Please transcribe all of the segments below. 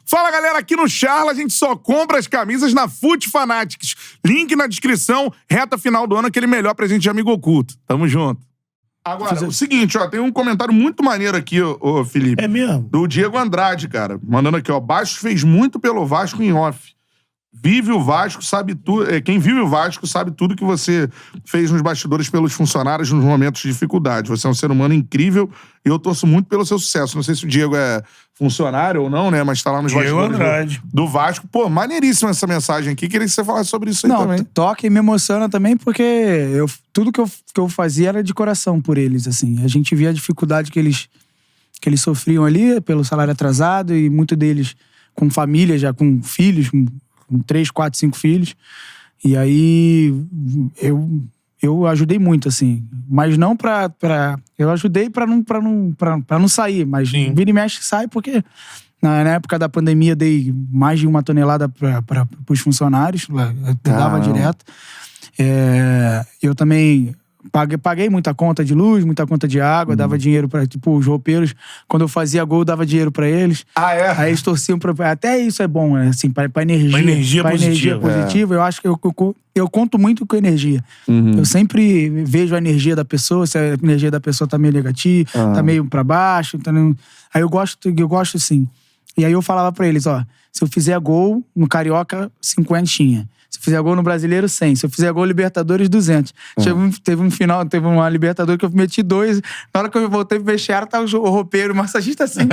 Fala, galera, aqui no Charla a gente só compra as camisas na Fute Fanatics. Link na descrição, reta final do ano, aquele melhor presente de amigo oculto. Tamo junto. Agora, o seguinte, ó, tem um comentário muito maneiro aqui, ô Felipe. É mesmo? Do Diego Andrade, cara. Mandando aqui, ó. Bastos fez muito pelo Vasco em off. Vive o Vasco, sabe tudo. Quem vive o Vasco sabe tudo que você fez nos bastidores pelos funcionários nos momentos de dificuldade. Você é um ser humano incrível e eu torço muito pelo seu sucesso. Não sei se o Diego é funcionário ou não, né? Mas tá lá nos Diego bastidores Andrade. do Vasco. Pô, maneiríssima essa mensagem aqui. Queria que você falasse sobre isso aí também. Toca e me emociona também porque tudo que eu fazia era de coração por eles, assim. A gente via a dificuldade que eles sofriam ali pelo salário atrasado e muito deles com família, já com filhos, com 3, 4, 5 filhos. E aí eu ajudei muito, assim. Mas não eu ajudei pra não sair. Mas vira e mexe sai porque na época da pandemia eu dei mais de 1 tonelada pros funcionários. Eu dava direto. Eu também paguei muita conta de luz, muita conta de água, dava dinheiro pra, tipo, os roupeiros. Quando eu fazia gol, eu dava dinheiro pra eles. Ah, é? Aí eles torciam pra... Até isso é bom, né? Assim, pra energia. Pra energia energia positiva. Eu acho que eu conto muito com energia. Eu sempre vejo a energia da pessoa, se a energia da pessoa tá meio negativa, tá meio pra baixo. Aí eu gosto assim. E aí eu falava pra eles, ó, se eu fizer gol no Carioca, 50. Se eu fizer gol no Brasileiro, 100. Se eu fizer gol no Libertadores, 200. Teve uma Libertadores que eu meti 2. Na hora que eu voltei pro vestiário, tava o roupeiro, o massagista assim. Vem.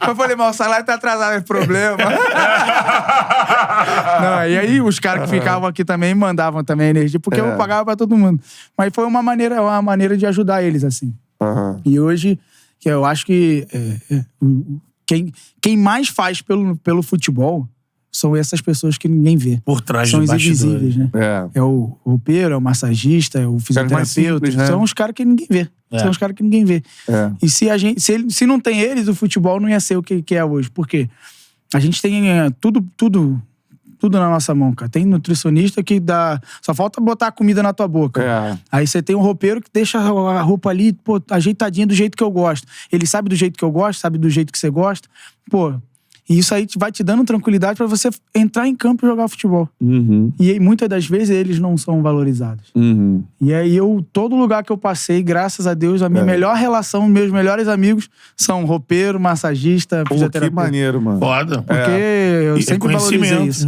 Eu falei, mas o salário tá atrasado, é problema. Não, e aí os caras que ficavam aqui também mandavam também energia, porque eu pagava pra todo mundo. Mas foi uma maneira de ajudar eles, assim. E hoje, eu acho que quem mais faz pelo futebol são essas pessoas que ninguém vê. Por trás são do os invisíveis, né? É o roupeiro, é o massagista, é o fisioterapeuta. Simples, né? São os caras que ninguém vê. São os caras que ninguém vê. E se não tem eles, o futebol não ia ser o que é hoje. Por quê? A gente tem tudo na nossa mão, cara. Tem nutricionista que dá... Só falta botar a comida na tua boca. Aí você tem um roupeiro que deixa a roupa ali, pô, ajeitadinha do jeito que eu gosto. Ele sabe do jeito que eu gosto, sabe do jeito que você gosta. Pô... E isso aí vai te dando tranquilidade pra você entrar em campo e jogar futebol. E aí, muitas das vezes, eles não são valorizados. E aí, todo lugar que eu passei, graças a Deus, a minha melhor relação, meus melhores amigos são roupeiro, massagista, fisioterapeuta. Que maneiro, mano. Foda. Porque eu sempre valorizei isso.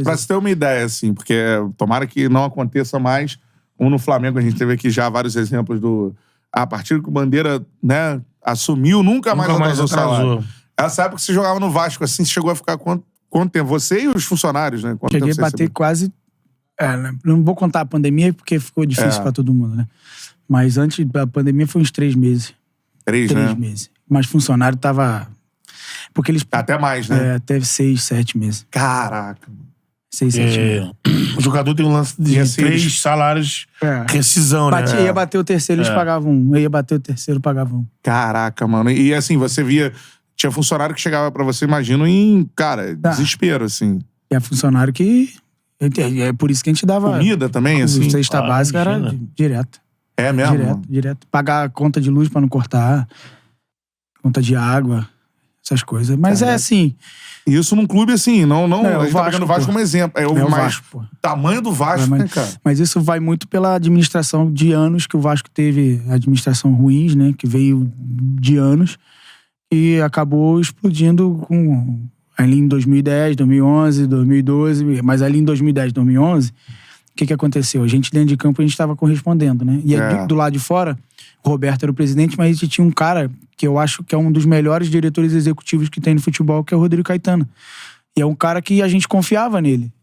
Pra você ter uma ideia, assim, porque tomara que não aconteça mais, como no Flamengo, a gente teve aqui já vários exemplos a partir que o Bandeira, né, assumiu, nunca mais atrasou o salário. Essa época que você jogava no Vasco, assim, você chegou a ficar quanto tempo? Você e os funcionários, né? Cheguei a bater quase... não vou contar a pandemia, porque ficou difícil pra todo mundo, né? Mas antes da pandemia foi uns 3 meses. 3 meses. Mas funcionário tava... Porque eles... Até mais, né? Até 6, 7 meses. Caraca. 6, 7 meses. O jogador tem um lance de assim, 3 salários, rescisão, né? Ia bater o terceiro, eles pagavam 1. Ia bater o terceiro, pagavam 1. Caraca, mano. E assim, você via... Tinha funcionário que chegava pra você, imagino, em, cara, desespero, assim. E é funcionário que... É por isso que a gente dava... Comida também, assim? A cesta básica era direto. É mesmo? Direto. Pagar a conta de luz pra não cortar. Conta de água. Essas coisas. Mas é assim... Isso num clube assim, não a gente tá pegando o Vasco como exemplo. É o Vasco, pô. Tamanho do Vasco, né, cara? Mas isso vai muito pela administração de anos que o Vasco teve. Administração ruins, né? Que veio de anos. E acabou explodindo ali em 2010, 2011, 2012. Mas ali em 2010, 2011, o que aconteceu? A gente dentro de campo, a gente estava correspondendo, né? E do lado de fora, o Roberto era o presidente, mas a gente tinha um cara que eu acho que é um dos melhores diretores executivos que tem no futebol, que é o Rodrigo Caetano. E é um cara que a gente confiava nele.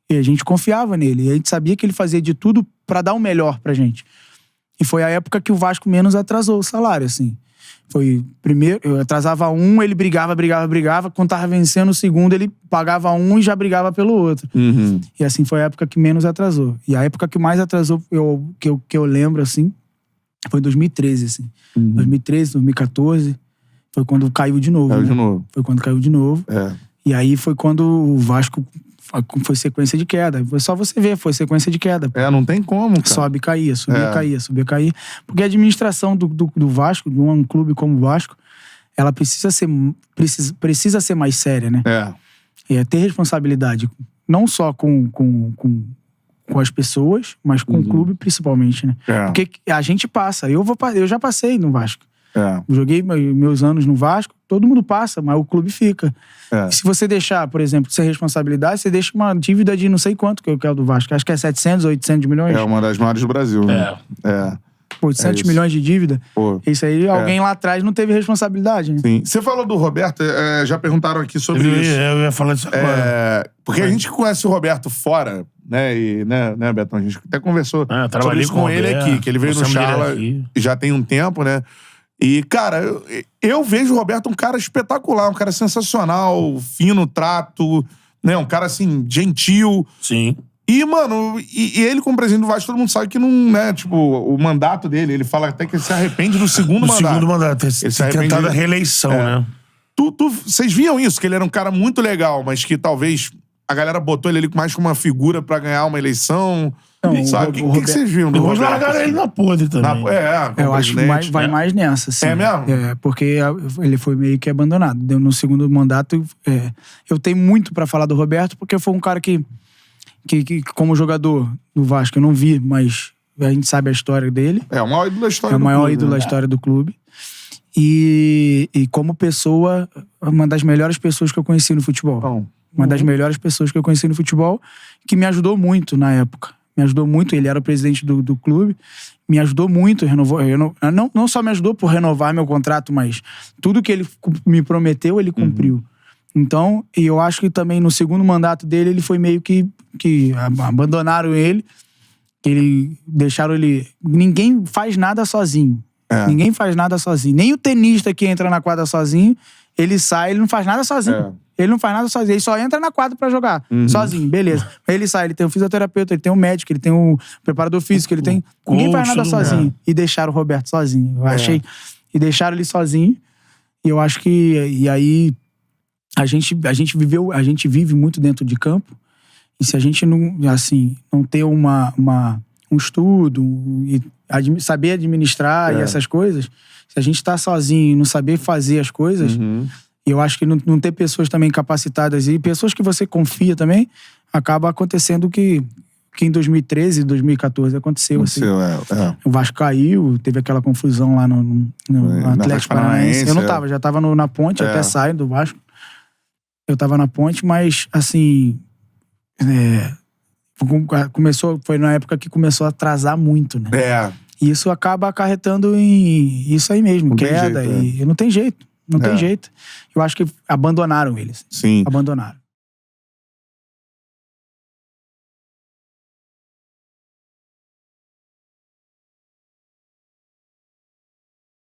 E a gente sabia que ele fazia de tudo pra dar o melhor pra gente. E foi a época que o Vasco menos atrasou o salário, assim. Foi primeiro, eu atrasava 1, ele brigava. Quando tava vencendo o segundo, ele pagava 1 e já brigava pelo outro. E assim, foi a época que menos atrasou. E a época que mais atrasou, que eu lembro, assim, foi 2013, assim. 2013, 2014, foi quando caiu de novo. Foi quando caiu de novo. E aí foi quando o Vasco foi sequência de queda. Foi só você ver, foi sequência de queda. Não tem como, cara. Sobe e caía, subia e caía. Porque a administração do Vasco, de um clube como o Vasco, ela precisa ser mais séria, né? Ter responsabilidade. Não só com as pessoas, mas com o clube principalmente, né? Porque a gente passa. Eu já passei no Vasco. Joguei meus anos no Vasco, todo mundo passa, mas o clube fica. E se você deixar, por exemplo, sem responsabilidade, você deixa uma dívida de não sei quanto que é o do Vasco. Acho que é 700, 800 milhões. É uma das maiores do Brasil, né? 800 milhões de dívida. Isso aí, alguém lá atrás não teve responsabilidade, né? Sim. Você falou do Roberto, já perguntaram aqui sobre isso. Eu ia falar disso agora. Porque a gente conhece o Roberto fora, né? E, né, Betão? A gente até conversou sobre isso com ele aqui, que ele veio no Chala já tem um tempo, né? E, cara, eu vejo o Roberto um cara espetacular, um cara sensacional, fino trato, né? Um cara, assim, gentil. Sim. E, mano, e ele como presidente do Vasco, todo mundo sabe que não, né, tipo, o mandato dele, ele fala até que ele se arrepende do segundo mandato. Segundo mandato, ele se arrepende da reeleição, né? Vocês viam isso, que ele era um cara muito legal, mas que talvez a galera botou ele ali mais como uma figura pra ganhar uma eleição. Não, sabe? O que vocês viram do Depois Roberto? largaram ele na podre também. Eu acho que vai mais nessa, sim. É mesmo? Porque ele foi meio que abandonado. No segundo mandato, eu tenho muito pra falar do Roberto, porque foi um cara que como jogador do Vasco, eu não vi, mas a gente sabe a história dele. É o maior ídolo da história do clube. É o maior ídolo da né? história do clube. E como pessoa, uma das melhores pessoas que eu conheci no futebol. Uma das melhores pessoas que eu conheci no futebol, que me ajudou muito na época. Me ajudou muito, ele era o presidente do clube, me ajudou muito, não só me ajudou por renovar meu contrato, mas tudo que ele me prometeu, ele cumpriu. Então, e eu acho que também no segundo mandato dele, ele foi meio que abandonaram ele, deixaram ele... Ninguém faz nada sozinho. Ninguém faz nada sozinho. Nem o tenista que entra na quadra sozinho, ele sai, ele não faz nada sozinho. Ele não faz nada sozinho, ele só entra na quadra pra jogar. Sozinho, beleza. Ele sai, ele tem um fisioterapeuta, ele tem um médico, ele tem um preparador físico, ele tem... Ninguém faz nada sozinho. E deixaram o Roberto sozinho. Eu achei... E deixaram ele sozinho. E eu acho que... E aí... A gente vive muito dentro de campo. E se a gente não ter um estudo e saber administrar e essas coisas, se a gente tá sozinho e não saber fazer as coisas, eu acho que não ter pessoas também capacitadas e pessoas que você confia também, acaba acontecendo que em 2013 e 2014 aconteceu. O Vasco caiu, teve aquela confusão lá no Atlético Paranaense. Eu não tava, já tava na ponte, até saio do Vasco. Eu tava na ponte, mas, assim... foi na época que começou a atrasar muito, né? E isso acaba acarretando em isso aí mesmo, não queda. E não tem jeito. Não tem jeito. Eu acho que abandonaram eles. Sim. Abandonaram.